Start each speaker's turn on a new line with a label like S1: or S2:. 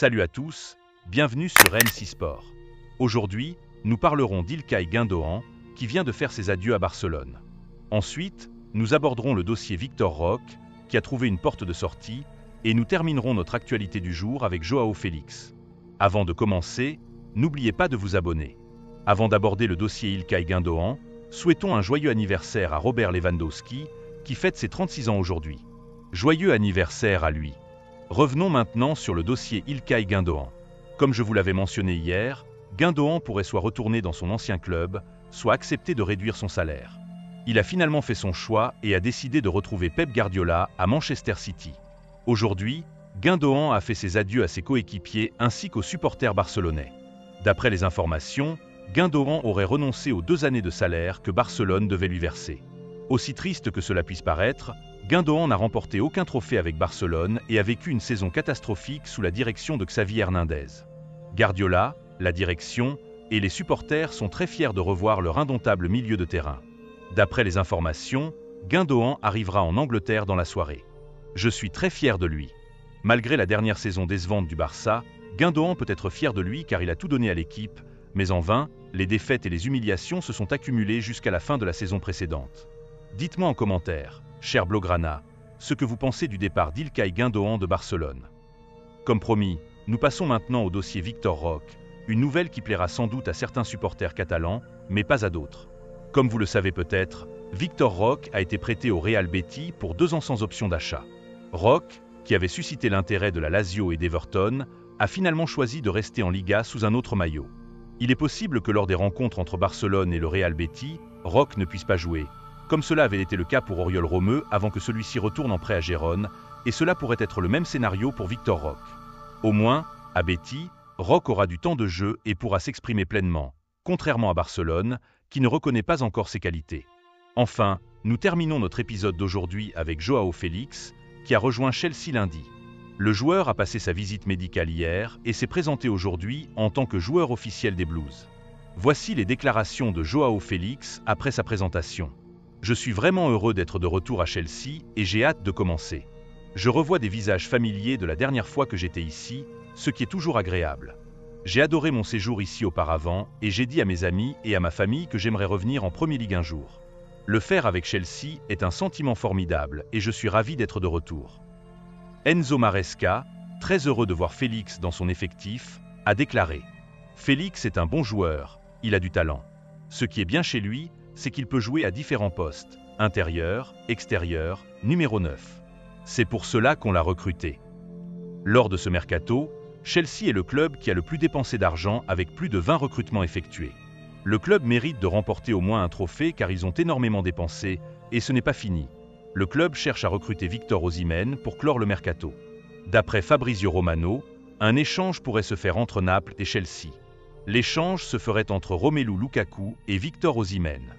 S1: Salut à tous, bienvenue sur MC Sport. Aujourd'hui, nous parlerons d'Ilkay Gündoğan, qui vient de faire ses adieux à Barcelone. Ensuite, nous aborderons le dossier Victor Roque, qui a trouvé une porte de sortie, et nous terminerons notre actualité du jour avec Joao Félix. Avant de commencer, n'oubliez pas de vous abonner. Avant d'aborder le dossier Ilkay Gündoğan, souhaitons un joyeux anniversaire à Robert Lewandowski, qui fête ses 36 ans aujourd'hui. Joyeux anniversaire à lui. Revenons maintenant sur le dossier Ilkay Gündoğan. Comme je vous l'avais mentionné hier, Gündoğan pourrait soit retourner dans son ancien club, soit accepter de réduire son salaire. Il a finalement fait son choix et a décidé de retrouver Pep Guardiola à Manchester City. Aujourd'hui, Gündoğan a fait ses adieux à ses coéquipiers ainsi qu'aux supporters barcelonais. D'après les informations, Gündoğan aurait renoncé aux 2 années de salaire que Barcelone devait lui verser. Aussi triste que cela puisse paraître, Gündoğan n'a remporté aucun trophée avec Barcelone et a vécu une saison catastrophique sous la direction de Xavi Hernandez. Guardiola, la direction et les supporters sont très fiers de revoir leur indomptable milieu de terrain. D'après les informations, Gündoğan arrivera en Angleterre dans la soirée. Je suis très fier de lui. Malgré la dernière saison décevante du Barça, Gündoğan peut être fier de lui car il a tout donné à l'équipe, mais en vain, les défaites et les humiliations se sont accumulées jusqu'à la fin de la saison précédente. Dites-moi en commentaire, cher Blaugrana, ce que vous pensez du départ d'Ilkay Gündoğan de Barcelone. Comme promis, nous passons maintenant au dossier Victor Roque, une nouvelle qui plaira sans doute à certains supporters catalans, mais pas à d'autres. Comme vous le savez peut-être, Victor Roque a été prêté au Real Betis pour 2 ans sans option d'achat. Roque, qui avait suscité l'intérêt de la Lazio et d'Everton, a finalement choisi de rester en Liga sous un autre maillot. Il est possible que lors des rencontres entre Barcelone et le Real Betis, Roque ne puisse pas jouer, comme cela avait été le cas pour Oriol Romeu avant que celui-ci retourne en prêt à Gérone, et cela pourrait être le même scénario pour Victor Roque. Au moins, à Betis, Roque aura du temps de jeu et pourra s'exprimer pleinement, contrairement à Barcelone, qui ne reconnaît pas encore ses qualités. Enfin, nous terminons notre épisode d'aujourd'hui avec Joao Félix, qui a rejoint Chelsea lundi. Le joueur a passé sa visite médicale hier et s'est présenté aujourd'hui en tant que joueur officiel des Blues. Voici les déclarations de Joao Félix après sa présentation. Je suis vraiment heureux d'être de retour à Chelsea et j'ai hâte de commencer. Je revois des visages familiers de la dernière fois que j'étais ici, ce qui est toujours agréable. J'ai adoré mon séjour ici auparavant et j'ai dit à mes amis et à ma famille que j'aimerais revenir en Premier League un jour. Le faire avec Chelsea est un sentiment formidable et je suis ravi d'être de retour. Enzo Maresca, très heureux de voir Félix dans son effectif, a déclaré « Félix est un bon joueur, il a du talent. Ce qui est bien chez lui, c'est qu'il peut jouer à différents postes, intérieur, extérieur, numéro 9. C'est pour cela qu'on l'a recruté. » Lors de ce mercato, Chelsea est le club qui a le plus dépensé d'argent avec plus de 20 recrutements effectués. Le club mérite de remporter au moins un trophée car ils ont énormément dépensé et ce n'est pas fini. Le club cherche à recruter Victor Osimhen pour clore le mercato. D'après Fabrizio Romano, un échange pourrait se faire entre Naples et Chelsea. L'échange se ferait entre Romelu Lukaku et Victor Osimhen.